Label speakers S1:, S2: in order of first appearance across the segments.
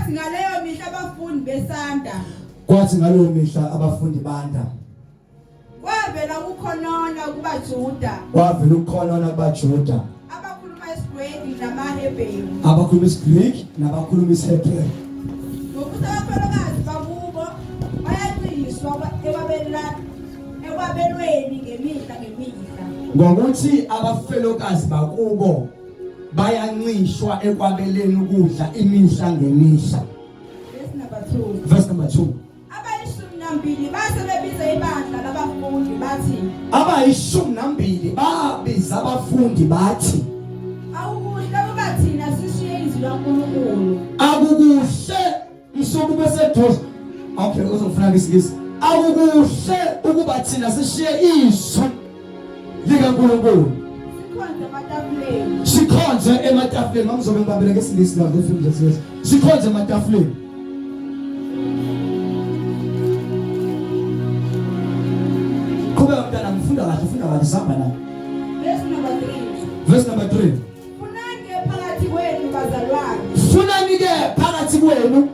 S1: kwathi ngaleyo mihla abafundi besanda
S2: kwathi ngaleyo mihla abafundi banda
S1: kwavela ukukhonona kubaJuda
S2: kwavela ukukhonona kubaJuda
S1: abakhuluma isiGreki namaHebheru
S2: abakhuluma isiGreek nabakhuluma isiHebrew
S1: ngokuthi abafelokazi bakubo bayaciswa ekwabelweni ngemihla
S2: ngokuthi abafelokazi bakubo bayancishwa ekwabeleni ukudla imihla ngemihla. Verse number 2.
S1: Abayishumi nambili base bebiza ibandla labafundi bathi
S2: abayishumi nambili babiza abafundi bathi
S1: awukuhle ukuba thina sishiye izwi laNkulunkulu
S2: akukuhle msuku beseduze. Okay, uzofuna ngesikisi akukuhle ukuba thina sishiye izwi likaNkulunkulu sikhonze ematafuleni. Mangizobe ngibambela ngesilisi la ngefilm lesiyeza sikhonze ematafuleni. Kuba mntana mfunda kahle sihamba la. Verse number 3.
S1: Funani phakathi kwenu bazalwane.
S2: Funani ke phakathi kwenu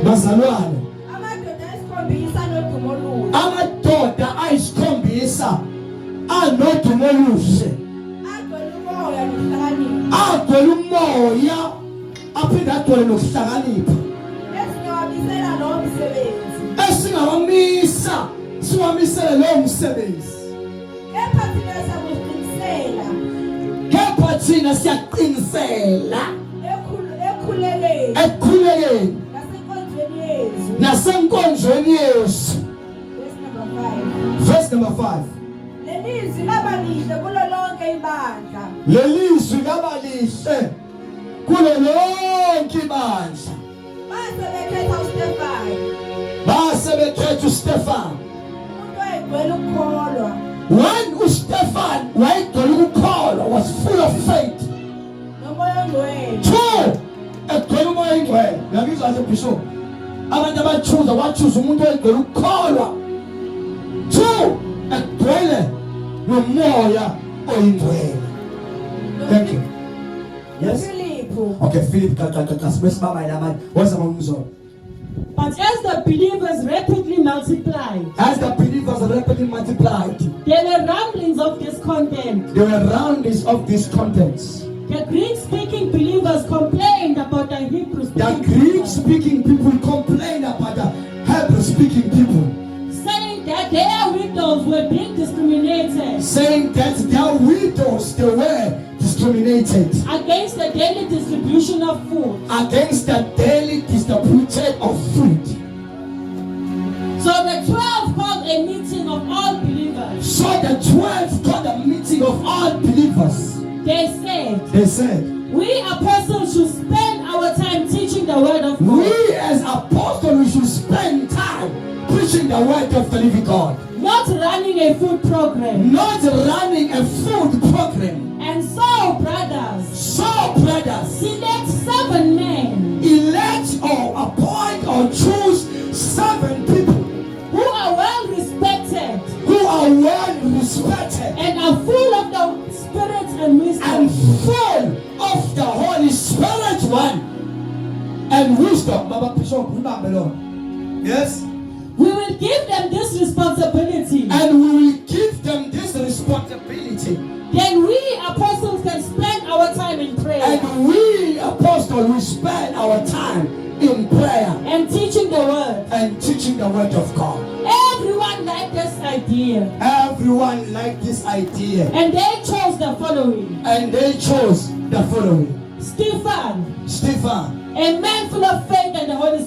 S2: bazalwane. Amadoda ayisikhombisa anodumo oluhle agcwele umoya aphinde agcwele nokuhlakanipha esingawamisa siwamisele lowo msebenzi kepha thina siyaqinisela ekukhulekeni nasenkonzweni Yesu. Verse number 5.
S1: Lelizwi labalihle kulo lonke ibandla.
S2: Lelizwi labalihle kulo lonke ibandla. Base bekhetha uStefan.
S1: Umuntu wayegcwele ukukholwa.
S2: When uStefan wayegcwele ukukholwa, was full of faith.
S1: Nomoya ongcwele.
S2: 2. Egcwele umoya ongcwele. Ngiyakuzwa nje bishop. Abantu wachuza umuntu wayegcwele ukukholwa. 2. Egcwele nomoya oyingcwele. Thank you. Yes. Okay, Philip what's the name?
S3: But as the believers rapidly multiplied, there were rumblings of discontent. The Greek-speaking believers complained about the
S2: Greek-speaking people complained about the Hebrew-speaking people,
S3: saying that their widows were being discriminated against the daily distribution of food. So the 12 called a meeting of all believers. They said, we apostles should spend our time teaching the word of God.
S2: We as apostles, we should spend time preaching the word of the living God.
S3: Not running a food program. And so, brothers, select 7 men.
S2: Elect or appoint or choose 7 people
S3: who are well respected
S2: and
S3: are full of the Spirit and wisdom.
S2: Full of the Holy Spirit and wisdom. Yes.
S3: We will give them this responsibility. Then we apostles can spend our time in prayer.
S2: We spend our time in prayer
S3: and teaching the word
S2: of God.
S3: Everyone liked this idea. And they chose the following. Stephen, a man full of faith and the Holy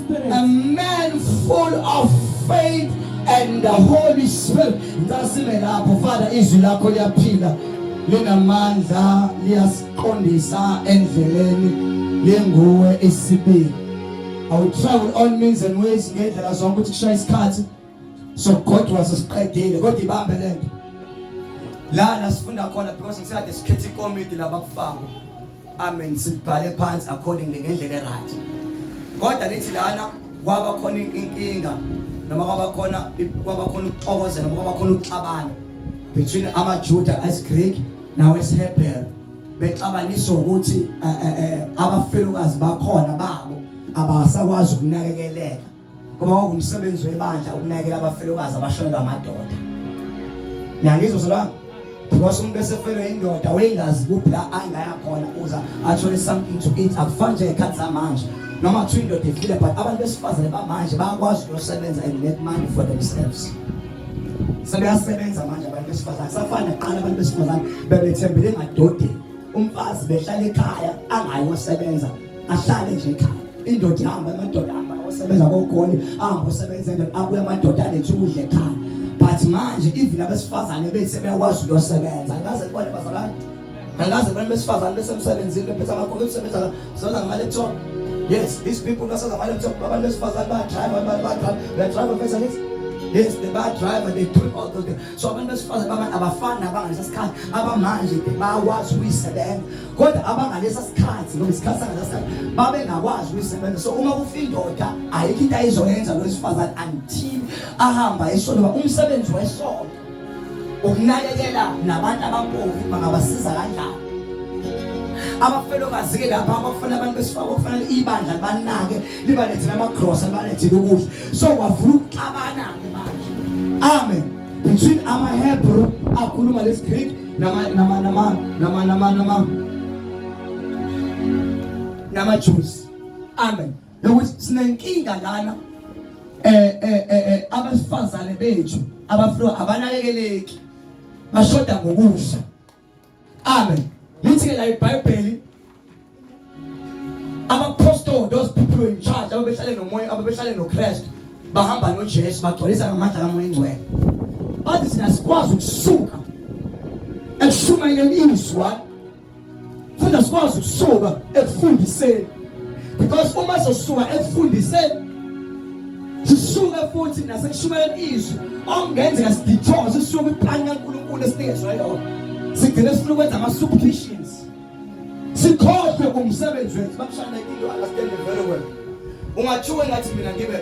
S3: Spirit. Father,
S2: izwi lakho liyaphila linamandla liyasiqondisa endleleni lenguwe esibili. I will travel all means and ways ngendlela zonke ukuthi kushaya isikhathi sokugodwa sesiqedile kodwa ibambe lento la sifunda khona because ngisathi sikhethe ikomiti labakufako. Amen. Sibhale phansi accordingly ngendlela right. Kodwa lithi lana kwaba khona inkinga noma kwaba khona ukuxokozela noma kwaba khona ukuxabana between amaJuda as-Greek nawes-Hebrew bexabaniswa ukuthi abafelokazi bakhona ba abasakwazi ukunakekeleka ngoba kwakumsebenzi webandla ukunakekela abafelokazi abashonelwa amadoda. Niyangizwa sala? Because umuntu esefelwe indoda wengazi kuphi la angaya khona uza athole something to eat akufani nje ekhathi zamanje noma kuthiwa indoda ifile but abantu besifazane bamanje bayakwazi ukusebenza and make money for themselves. Sebeyasebenza manje abantu besifazane safana kuqala abantu besifazane bebethembele emadodeni. Umfazi behlala ekhaya angayi usebenza ahlale nje ekhaya. Indoda ihamba amadoda ahamba usebenza kokoni ahamba usebenza endoda abuye amadoda alethe ukudla ekhaya. But manje even abesifazane bethu sebeyakwazi ukusebenza. Ngaze kubona bazalwane. Ngaze kubona besifazane besemsebenzini bephethe amakhono besebenza sebenza ngale-laptop. Yes, these people basebenza ngale-laptop abantu besifazane bayadrive business. Yes, the bad driver, they do all those things. So abantu besifazane babantu abafana abangalesa sikhathi abamanje bayakwazi ukuyisebenza. Kodwa abangalesa sikhathi ngoba isikhathi sangalesa babe ngakwazi ukuyisebenza. So uma kufika indoda ayikho into ayizoyenza lo sifazane until ahamba esonto umsebenzi wesonto ukunakekela nabantu abampofu bangabasiza kanjani. Abafelokazi ke lapha abafana abantu besifaka okufanele ibandla banake libalethe amagross abalethe ukudla. So wavula ukuxabana ke manje. Amen. Between ama-Hebrew akhuluma lesi Greek nama-Jews. Amen. Lokuthi sinenkinga lana abasifazane bethu abafuna abanakekeleki bashoda ngokudla. Amen. Lithi ke la iBhayibheli ama-apostle, those people in charge ababehlale nomoya ababehlale noKristu bahamba noJesu bagcwalisa ngamandla kaMoya Ingcwele. Bathi thina sikwazi ukusuka ekushumayeleni izwi futhi sikwazi ukusuka ekufundiseni because uma sosuka ekufundiseni sisuka futhi nasekushumayeleni izwi okungenzeka sidithoze sisuka iplani kaNkulunkulu esinikezwe yona. Sigcine sifuna ukwenza ama-superstitions sikhohlwe umsebenzi wethu. Bakushana into understand very well. Ungathiwa ngathi mina ngibe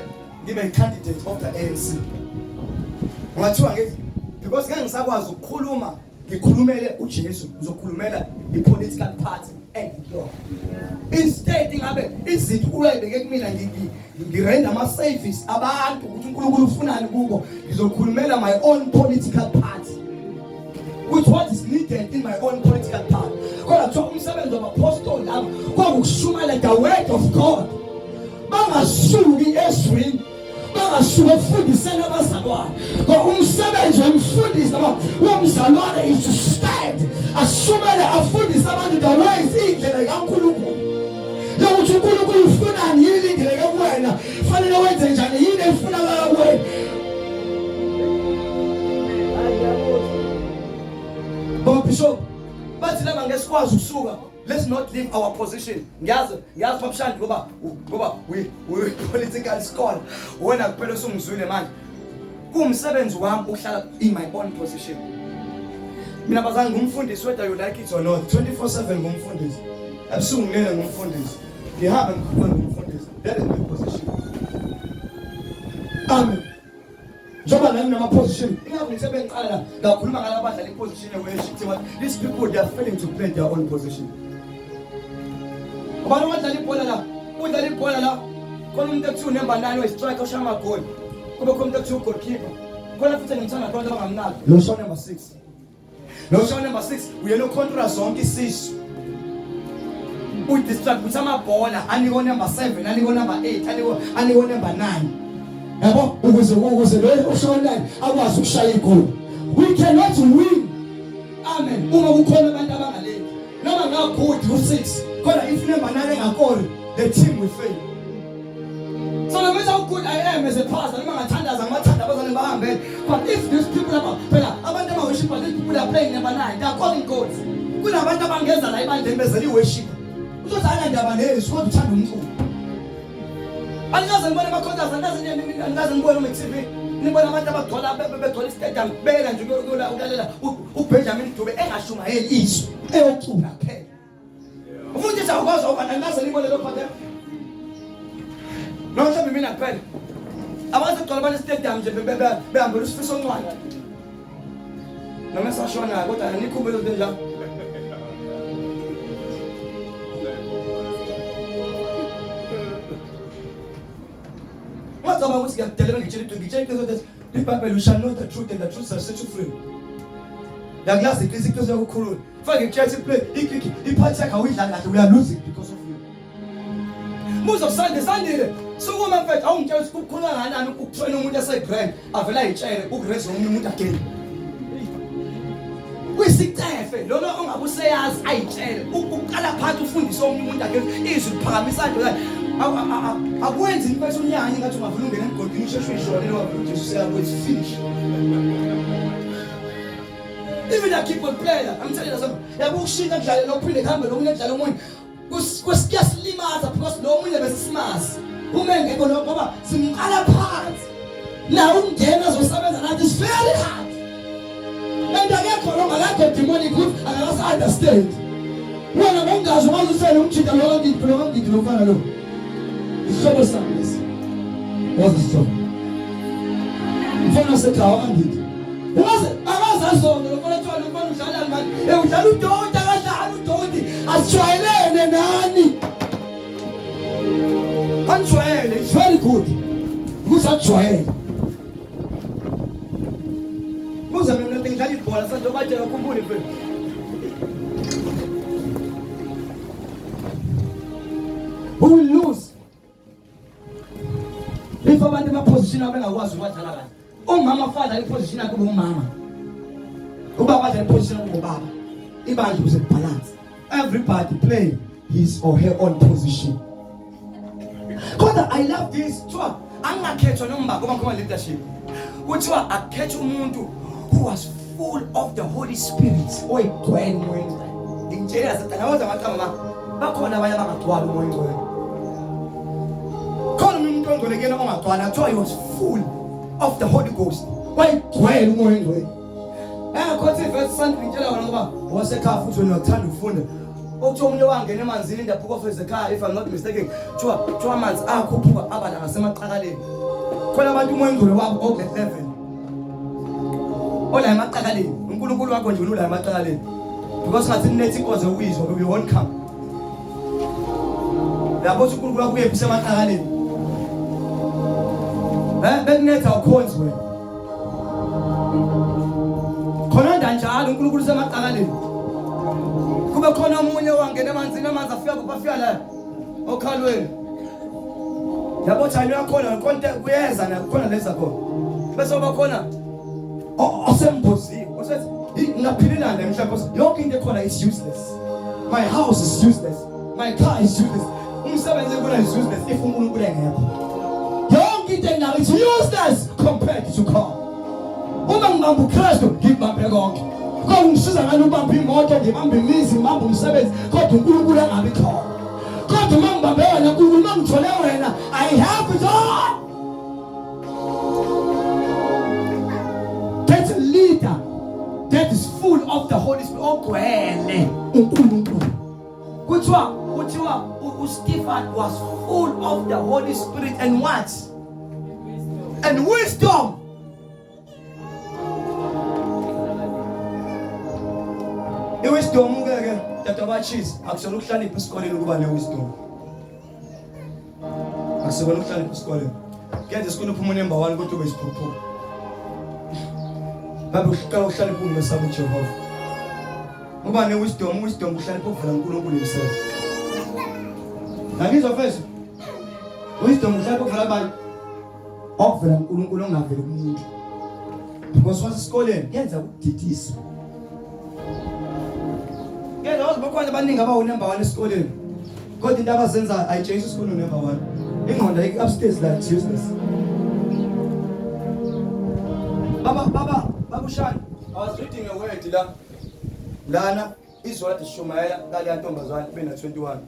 S2: i-candidate of the ANC. Ungathiwa ngithi because ngeke ngisakwazi ukukhuluma ngikhulumele uJesu ngizokhulumela i-political party engiyona. Instead ngabe izinto uyayibeke kumina ngirenda ama-service abantu ukuthi uNkulunkulu ufunani kubo ngizokhulumela my own political party with what is needed in my own political party. Kodwa kuthiwa umsebenzi wama-apostle laba kwakukushumayela the word of God. Bangasuki ezwini bangasuka ekufundiseni abazalwane ngoba umsebenzi womfundisi noma womzalwane is to stand ashumayele afundise abantu the ways indlela kaNkulunkulu yokuthi uNkulunkulu ufunani yini indlela kuwena fanele wenze njani yini efunakala kuwena. Bishop, bathi laba ngesikwazi ukusuka. Let's not leave our position. Ngiyazi babshandi ngoba we political scholar. Wena kuphela usungizwile manje. Kumsebenzi wami ukuhlala in my own position. Mina bazange ngumfundisi whether you like it or not. 24/7 ngumfundisi. Ebusungulele ngumfundisi. Ngihamba ngikhuluma ngumfundisi. That is my position. Amen. Njoba nami nama-position ingabe ngisebengiqala ngakhuluma ngala badlala i-position ye-worship. These people they are failing to play their own position. Abantu badlala ibhola la udlala ibhola la khona umuntu ekuthiwa number 9 oyi-striker oshaya amagoli kube khona umuntu ekuthiwa goalkeeper khona futhi ngithanda abantu abangamnaki lo show number 6 uyena ucontrola zonke isisu udistract ukuthi amabhola aniko number 7 aniko number 8 aniko number 9 yabo ukuze lo oshona akwazi ukushaya igoli. We cannot win. Amen. Uma kukhona abantu abangaleki noma ngagudi u6 kodwa if number 9 engakori the team will fail. So no matter how good I am as a pastor noma ngathandaza ngamathanda abazane bahambe but if these people phela abantu ama-worship these people are playing number 9 they are calling gods. Kunabantu abangeza la ibandleni bezela i-worship uzothi ayandaba nezwi kodwa uthanda umculo. Angaze ngibone amakhontasi angaze ngibone uMTV nibona abantu abagcwala begcwala istadium bela nje ukulalela uBenjamin Dube engashumayeli izwi eyocula phela. Ufundisa ukwazi ukuthi angaze nibone lokho phela. Mhlawumbe mina kuphela abantu bagcwala bale stadium nje behambela usifiso oncane noma sashona kodwa anikhumbule into njalo. Kodwa ukuthi ngiyakudelela ngitshela ukuthi iBhayibheli you shall know the truth and the truth shall set you free. Yaklazi iqiniso yokukhulula. Fake ngitshela play iphathi yakhe awuyidlali kahle uya lose it because of you. Muzo Sunday sukuma mfethu awungitshela ukuthi ukukhulula kanani ukutrain umuntu esegrand avela ayitshele ukuraise omunye umuntu again. Kwisitefe lona ongabuseyazi ayitshele ukuqala phansi ufundise omunye umuntu again izwi liphakamisa nje akwenzi impethu unyanya ngathi ungavula ungena emgodini usheshwe ishonele wavula uJesu yakwethi finish. Even a keep on playing. I'm telling you something. Yabo ukushinga kudlala nophinde kuhambe lomunye kudlala omunye. Kusiyasilimaza because lo munye besimasi. Uma engekho lo ngoba simqala phansi. Na ungena azosebenza nathi is very hard. And akekho lo ngakho demonic good akasa understand. Wena bongazi uma usele umjida lo ngithi lofana lo. Ishobo sami. What is it? Mfana sekhawa ngithi. Umaze abazazona lokho lofana udlala ngani? Udlala udoti akadlala udoti. Asijwayelene nani? Anjwayele, it's very good. Kusajwayele. Muza mina ngidlala ibhola santo baje ukhumbule mfethu. Who will lose? If abantu emaposition abengakwazi ukwadlala kahle. Umama father iposition yakhe umama. Ubaba wadlala iposition ngobaba. Ibandla ukuze balance. Everybody play his or her own position. Kodwa I love this. Kuthiwa angakhethwa nombako bakhoma leadership. Kuthiwa akhethe umuntu who was full of the Holy Spirit. Oyigcwele umoya ngcwele. Ngitshela satana waza maqama bakhona abanye abangagcwala umoya ngcwele. Khona umuntu ongcwele kena ongagcwala kuthiwa he was full of the Holy Ghost. Oyigcwele umoya ngcwele. Khothe verse something ngitshela wena ngoba wasekhaya futhi wena uyathanda ukufunda. Ukuthi omunye wangena emanzini in the book of Ezekiel if I'm not mistaken kuthiwa amanzi akhuphuka abala ngasemaqakaleni. Khona abantu umoya ngcwele wabo oku level. Ola emaqakaleni uNkulunkulu wakho nje ulula emaqakaleni. Because ngathi nethi inkozo uyizwa we won't come. Yabo uNkulunkulu wakho uyephi semaqakaleni. Bekunetha ukhonzi wena. Khona njalo uNkulunkulu semaqakaleni. Kube khona umunye wangena emanzini amanzi afika kupafika la okhalweni. Yabo thalo yakhona konke kuyeza na khona leza khona. Bese bakhona osembozini. Usethi ngaphilelana emhlabeni yonke into ekhona is useless. My house is useless. My car is useless. Umsebenzi ekona is useless if uNkulunkulu engekho. Yonke into now is useless compared to God. Uma ngibamba uKristu ngibambe konke. Kodwa ngisiza ngani ubamba imoto ngibamba imizi ngibamba umsebenzi kodwa uNkulunkulu angabi khona. Kodwa uma ngibambe wena uNkulunkulu uma ngithole wena I have it all. That's a leader that is full of the Holy Spirit. Ogcwele uNkulunkulu. Kuthiwa uStephen was full of the Holy Spirit and what? And wisdom. Wisdom ngeke tatawachis akusona ukuhlanipha esikoleni ukuba newisdom. Akusona ukuhlanipha esikoleni. Kenze isikole uphuma number 1 kodwa ube isiphupho. Babe uhlala uhlanipha umesaba uJehova. Uba newisdom uhlanipha ukuvula uNkulunkulu himself. Ngizwa mfethu. Wisdom uhlanipha ukuvula abantu. Okuvela uNkulunkulu ongaveli kumuntu. Because wasesikoleni yenza ukudidisa. Ngeke wazibokhona abaningi abawu number 1 esikoleni. Kodwa into abazenza ayitshayisa isikole number 1. Ingqondo ayike upstairs like useless. Baba Shani, I was reading a word lana izwa lishumayela kale ntombazana bena 21.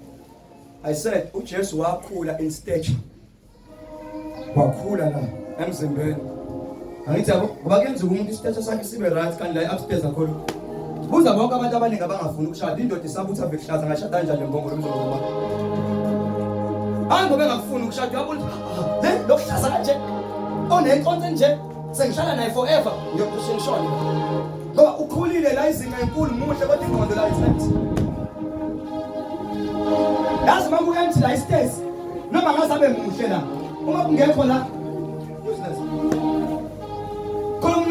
S2: I said uJesu wakhula in stature. Wakhula la emzimbeni. Angithi yabo bakenza umuntu stature sakhe sibe right kanti la upstairs akho. Buza bonke abantu abaningi abangafuni ukushada indoda isabutha bekushaza ngashada kanjani lembongolo bizokuma. Hayi ngoba engafuni ukushada yabo lokuhlaza kanje. Onenkonzo nje sengihlala naye forever ngiyokusheshona. Ngoba ukhulile la izinga enkulu muhle kodwa ingqondo la is yazi mama uempty la istairs noma ngazabe muhle la uma kungekho la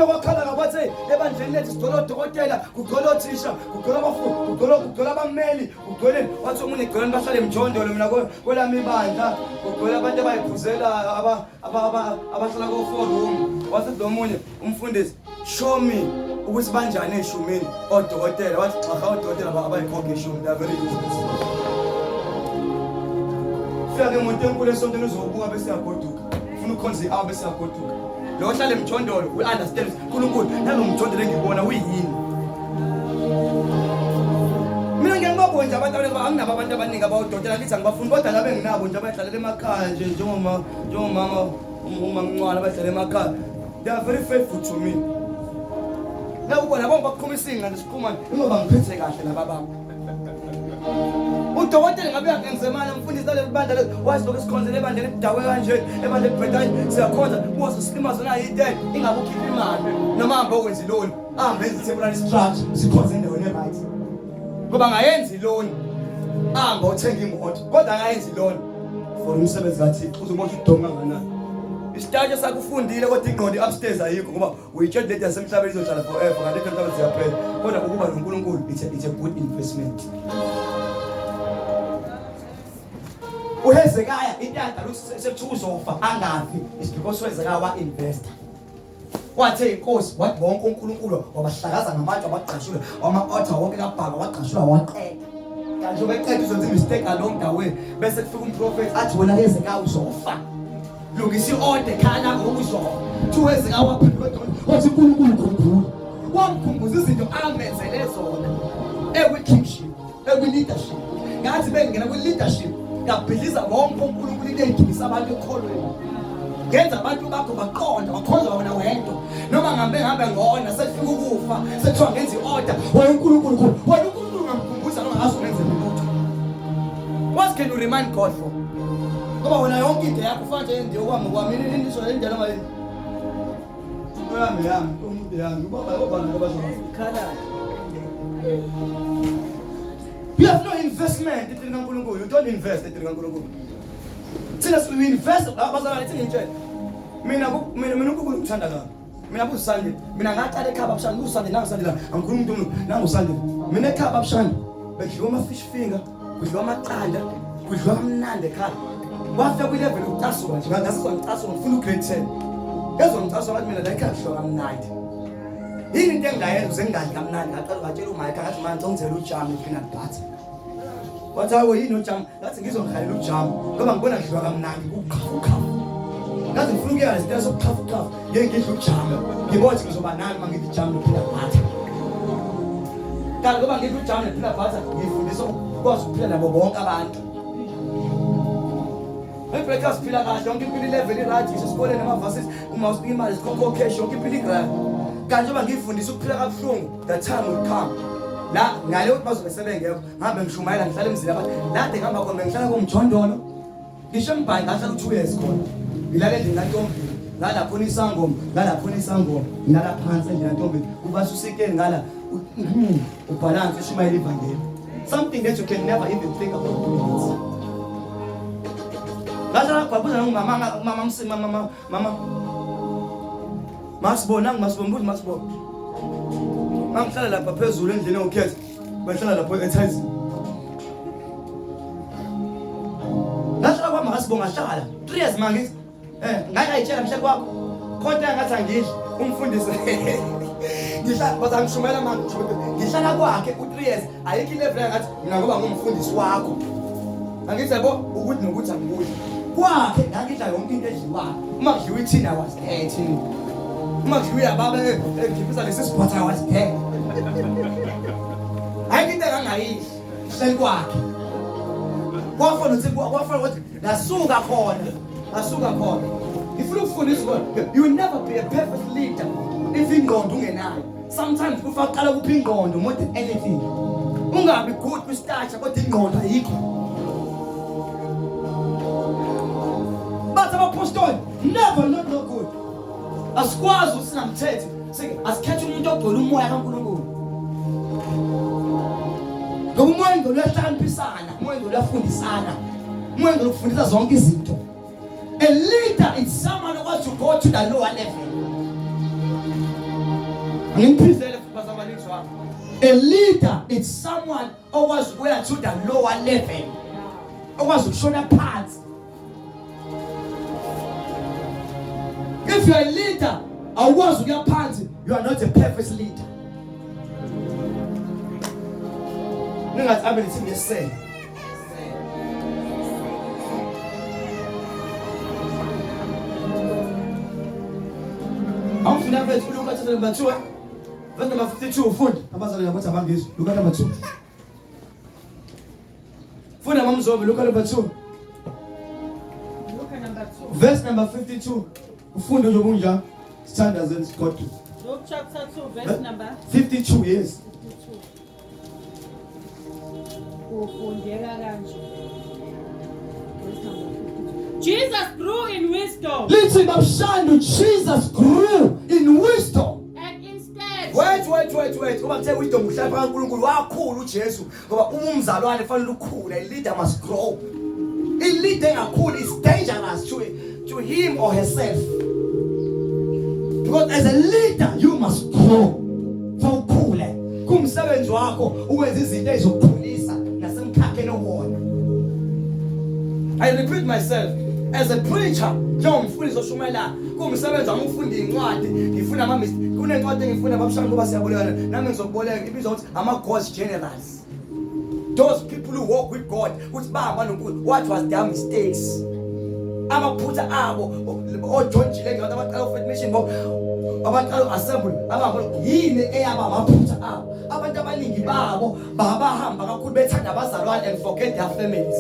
S2: kuye kwakhala ngabathi ebandleni lethu sidolo odokotela, kugcwele othisha, kugcwele abafundi, kugcwele abameli, kugcwele wathi omunye egcwele bahlale emjondolo mina kwelami ibandla, kugcwele abantu abayiphuzela abahlala ku-4 room. Wathi lo munye umfundisi, show me ukuthi banjani eshumini odokotela. Wathi xa odokotela abayikhokhe ishumi, they are very useless. Fika umuntu enkulu esontweni uzobuka bese yagoduka, ufuna ukhonza i-hour bese yagoduka. Lo ohlala emjondolo we understand uNkulunkulu nalo mjondolo engibona uyini. Mina ngiyababona nje abantu anginabo abantu abaningi abawudokotela lithi angibafuni kodwa labe nginabo nje abahlalela emakhaya nje njengomama umamncane abahlala emakhaya. They are very faithful to me. Labo bona bonke baqhuma isinga lesiqhuma ngoba ngiphethe kahle nabababa. Udokotela ngabe angenzemana mfundisi nale banda wathi lokho sikhonzele ebandeni edawe kanje ebandeni ebhedayo siyakhonza kuze silimazo na yide ingabe ukhipha imali noma hamba okwenza iloni ahambe enze temporary structure sikhonze endaweni right ngoba ngayenza iloni ahamba uthenga imoto kodwa akayenza iloni for umsebenzi kaThixo uzobona udonga kangakanani. Isitatshe sakufundile kodwa ingqondo upstairs ayikho ngoba uyitshela leti yasemhlabeni izohlala forever kanti emhlabeni siyaphela kodwa ukuba noNkulunkulu it's a good investment. uHezekaya intanda sekuthiwa uzofa angafi is because uHezekaya wa-investor. Wathe inkosi wathi bonke uNkulunkulu wabahlakaza ngabantu abaqashule ama-altar wonke kaBhaka waqashula waqeda. Kanti beqeda uzonza imistake along the way bese kufika umprofeti athi wena Hezekaya uzofa. Lungisa i-order khala ngokuzofa. uHezekaya waphendula wathi uNkulunkulu khumbula. Wamkhumbuza izinto amenzele zona ekwi-kingship, ekwi-leadership. Ngathi bengena kwi-leadership ngabhidliza bonke uNkulunkulu into engibisa abantu ekholweni. Ngenza abantu bakho baqonda bakhonza wena wedwa noma ngambe ngona sekufika ukufa sekuthiwa ngenza i-order wena uNkulunkulu ngamkhumbuza noma ngaso ngenze lutho. What can you remind God for? Ngoba wena yonke into yakho ufanje yenziwe kwami indisho lendlela ngaleni. Yami umuntu yami ubaba nabazokhala. You have no investment in kaNkulunkulu. You don't invest in kaNkulunkulu. Thina we invest abazalwane thina nje. Mina uNkulunkulu ngithanda kabi. Mina busande. Mina ngaqala ekhaba bushanda busande nangisande la. Angikhulumi umuntu nangusande. Mina ekhaba bushanda. Bekudliwa ama fish finger, kudliwa amaqanda, kudliwa kamnandi ekhaya. Wafika kwi level uTaso nje. Ngasizwa uTaso ngifuna ugrade 10. Yazwa uTaso wathi mina la ekhaya kudliwa kamnandi. Yini into engayenza uzengadli kamnandi ngaqala ngatshela uMike ngathi manje ngizela ujam epeanut butter. Wathi hawo yini ujam? Ngathi ngizongikhalela ujam ngoba ngibona kudliwa kamnandi ukhafu. Ngathi ngifuna ukuya isitela sokukhafu. Ngeke ngidle ujam. Ngibothi ngizoba nani mangidla ujam nepeanut butter. Kanti ngoba ngidla ujam nepeanut butter ngifundisa ukwazi ukuphila nabo bonke abantu. Breakfast phila kahle yonke impilo level right isikoleni nama-verses uma usipika imali sikhokho cash yonke impilo igrand. Kanti njengoba ngifundisa ukuphila kabuhlungu the time will come la ngale ukuthi bazobe sebengekho ngihambe ngishumayela ngihlala emzini abantu lade ngihamba khona ngihlala komjondolo ngisho mbhayi ngahlala u2 years khona ngilala endlini kaNtombini ngala khona isangoma ngilala phansi endlini kaNtombini ubase usikeni ngala ubalance ushumayela ivangeli something that you can never even think about doing. Ngala kwabuza mama Masibona ngimasibona Mangihlala lapha phezulu endlini engikhetha. Bahlala lapho eThaizi. Ngahlala kwami ngasibona ngahlala 3 years manje. Ngayitshela mhlali kwakho. Khona ngathi angidli umfundisi. Ngihlala bazangishumela manje. Ngihlala kwakhe u3 years. Ayikho level ngathi mina ngoba ngumfundisi wakho. Angithi yabo ukuthi nokuthi angikudli. Kwakhe ngakidla yonke into edliwayo. Uma kudliwa ithina was 18. Uma kudliwa baba ngiphisa lesi siphatha was 10. Ayikho engangayidli. Hleli kwakhe. Kwafana ukuthi ngasuka khona. Ngifuna ukufundisa ukuthi you will never be a perfect leader if ingqondo ungenayo. Sometimes kufanele uqala kuphi ingqondo more than anything. Ungabi good kwistarch kodwa ingqondo ayikho. But apostoli never not no good. Asikwazi usinamthethe. Asikhethe umuntu ogcwele umoya kaNkulunkulu. Ngoba umoya ngalo uyahlakaniphisa, umoya ngalo uyafundisana. Umoya ngalo ufundisa zonke izinto. A leader is someone who wants to go to the lower level. A leader is someone who was well to the lower level. Who was shown a path. If you are a leader, or was your party, you are not a perfect leader. No, that's everything you say. I'm finna verse. Look at number 2. Verse number 52. Food. Look at number 2. Food and mom's over. Look at number 2.
S3: Look at number 2.
S2: Verse number 52. Food and Jobunja. Standards and Scott.
S3: Luke chapter 2, verse number
S2: 52. Yes.
S3: 52. Jesus grew in wisdom.
S2: Listen, Jesus grew in wisdom.
S3: And instead.
S2: Wait. Uma say wisdom ushaya uNkulunkulu wakhulu uJesu ngoba umzalwane fanele ukhule. A leader must grow. A leader engakhuli is dangerous to him or herself. Because as a leader you must grow. Ukhule. Kumsebenzi wakho ukwenza izinto ezizokukhulisa nasemkhakheni owona. I repeat myself. As a preacher, njengomfundisi oshumayelayo, kumsebenzi wami ukufunda incwadi, ngifuna kunencwadi engifunda babashana ngoba siyabolekana, nami ngizokuboleka ibizwa ukuthi ama-God's generals. Those people who walk with God, ukuthi bahamba noNkulunkulu, what was their mistakes? Amaphutha abo, oJohn Gilenge, abaqala uFaith Mission, abaqala Assembly, abahamba yini eyaba amaphutha abo? Abantu abaningi babo bahamba kakhulu bethanda abazalwane and forget their families.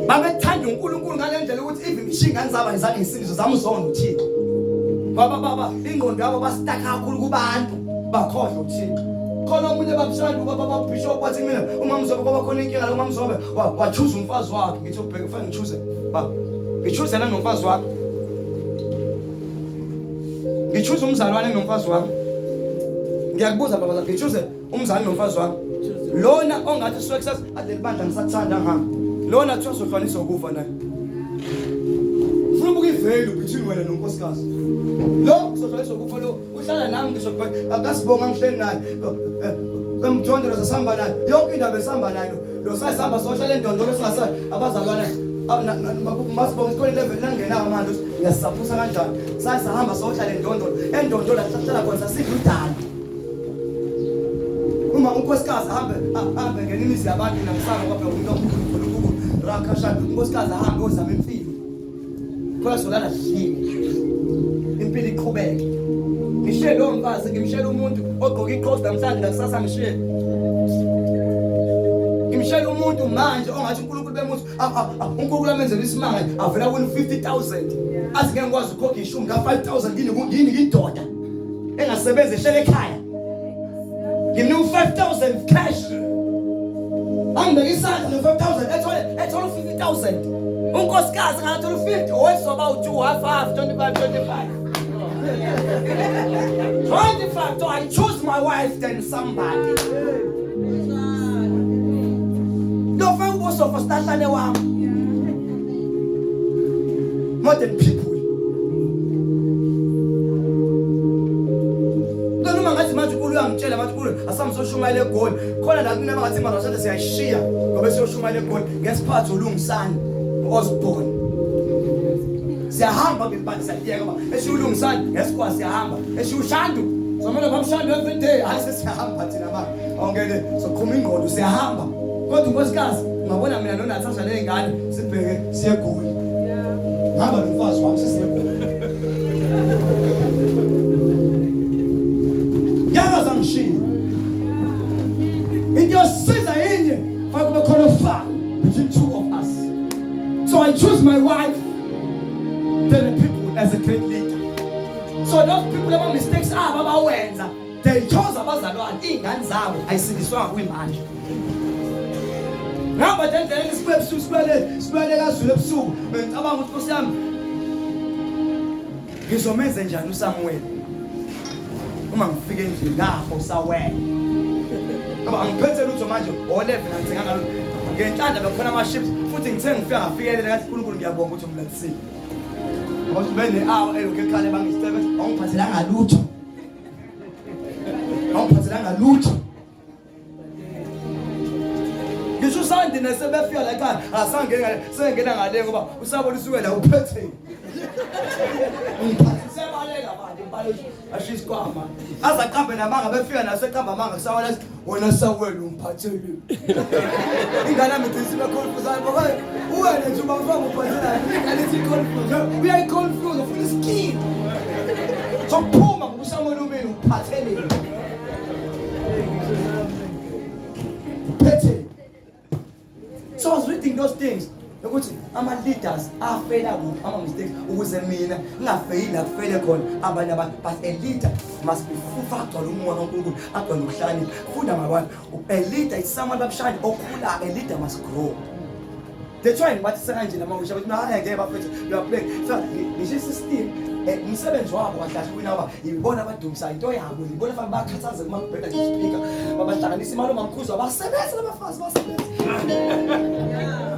S2: Babethanda uNkulunkulu ngalendlela ukuthi even ishingane zaba izange isindiso zami uzona uThixo. Baba ingqondo yabo basitaka kakhulu kubantu bakhohlwa uThixo. Khona umunye babishana ubaba bishop wathi mina uma mzobe kwaba khona inkinga uma mzobe wachoose umfazi wakhe ngithi ubheke kufanele ngichoose ngichoose la nomfazi wakhe. Ngichoose umzalwane nomfazi wakhe. Ngiyakubuza baba ngichoose umzalwane nomfazi wakhe. Lona ongathi success adelibandla ngisathanda ngami. Lona kuthiwa sohlukanisa ukufa naye. Ufuna ubuke ivelu between wena nonkosikazi. Lo sohlukanisa ukufa lo uhlala nami ngisho akasibonga ngihleli naye. Emthondelo sasihamba naye. Yonke indaba esihamba nayo. Lo sasihamba sohlala endondolo singasa abazalwane. Masibonga isikole level langenayo manje ngiyasaphusa kanjani. Sasihamba sohlala endondolo. Endondolo sahlala khona sasidla udala. Uma unkosikazi ahambe ngenimizi yabantu namsana kwaphela uNkulunkulu rakasha unkosikazi ahambe ozama impilo khona solala hlini impilo iqhubeke ngishiye lo mfazi ngimshela umuntu ogqoka iqhozi namhlanje nakusasa ngishiye ngimshela umuntu manje ongathi uNkulunkulu bemuthi uNkulunkulu amenzela isimanga avela wena 50,000 azi ngeke ngikwazi ukukhokha ishumi ka 5,000 yini indoda engasebenza ehlele ekhaya. Give me 5,000 cash. I'm the inside of 5,000. I told 50,000. Unkosikazi I told 50. What's about 2, half, 25. 25. So I choose my wife than somebody. No friend was of us that more than people. Ngitshela amathukulu asamsoshumayela egoli khona la mina bangathi marashada siyashiya ngoba siyoshumayela egoli ngesiphatho ulungisani Osborne siyahamba ngempande sayiyeka ba esiyulungisani ngesikwa siyahamba esiyushandu somela bamshandu every day hayi siyahamba thina ba ongene soqhuma ingqondo siyahamba kodwa unkosikazi ngabona mina noNatasha lezingane sibheke siyegoli ngaba nomfazi wami sesiyegoli between two of us. So I choose my wife than the people as a great leader. So those people have mistakes they chose abazalwane ingane zabo ayisindiswanga kwimanje. Ngaba then sibele kazulu ebusuku ngicabanga ukuthi Nkosi yami ngizomenza njani uSamuel uma ngifike endlini ngapho sawena. Ngoba angiphethe lutho manje o11 angithenga ngalo ngenhlanda bekhona ama-ships futhi ngithe ngifikelela kathi uNkulunkulu ngiyabonga ukuthi umlethisile. Ngoba bene hour elokhu ekhale bangisebenza awungiphathelanga lutho. langa lutho ngisho sandi nesebefika la ekhaya asangena sengena ngale ngoba usabona usuke la uphethe ngiphathise baleka manje ngibalo ashiskwama azaqambe namanga befika naseqamba amanga kusawala wona sawela umphatheli ingane yami ithi sibe confuse ngoba uwena nje ubafaka uphathela ngalithi confuse uyayiconfuse ufuna iskin sokuphuma ngokusamona umini uphatheli uphethe. So I was reading those things. Ukuthi ama leaders afela kuphi ama mistakes ukuze mina ngingafeyili la kufele khona abanye abantu, but a leader must be factor umoya kaNkulunkulu agcwele ukuhlakanipha. Funda mabona, a leader is someone abashani okhula. A leader must grow. They try bathi sekanje namasha bathi hayi ngeke bafethe you are playing. So ngisho system umsebenzi wabo kahle wina ba ibona abadumisa into yabo ibona fanele bakhathaze kuma kubheka nje speaker babahlanganisa imali omamkhuzo abasebenza labafazi basebenza.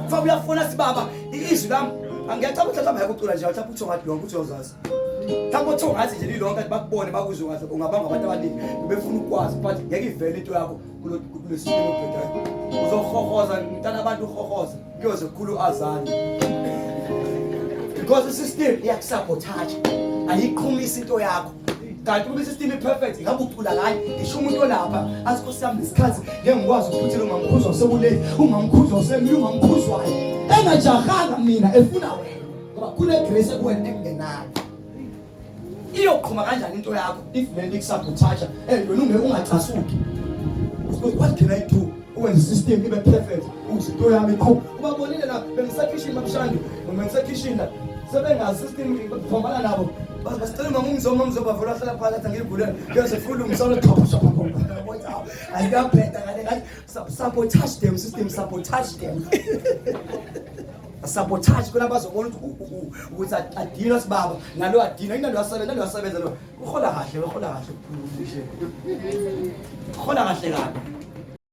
S2: Fa uyafuna sibaba izwi lami angiyacaba ukuthi mhlawumbe yakucula nje mhlawumbe uthi ngathi lonke uthi uyazazi. Mhlawumbe uthi ngathi nje lilonke athi bakubone bakuzwe kahle ungabanga abantu abaningi befuna ukwazi but ngeke ivele into yakho kulo system obhedayo. Uzohohoza ngitana abantu uhohoza kuyoze kukhulu azani. Because the system iyakusabotage ayiqhumisa into yakho kanti kube system perfect ngabe ucula kahle ngisho umuntu olapha asikhosi yami isikhathi ngengikwazi ukuphuthela umamkhuzo osebulethi umamkhuzo osemile umamkhuzwayo engajahanga mina efuna wena ngoba kule grace kuwena engenayo iyoqhuma kanjani into yakho if lento ikusabotage wena ungacasuki. What can I do when the system ibe perfect uzinto yami iqhuma ubabonile la bengisakitchen babshandi bengisakitchen la sebengazi system iphambana nabo basicela umamumzoba vula hlala phakathi ngivule kuyoze kukhulu umsolo chopha chopha ayikaphetha ngale ngathi sabotage them system sabotage them sabotage kuna bazobona ukuthi adina sibaba nalo adina inalo yasebenza lo uhola kahle ukhola kahle kahle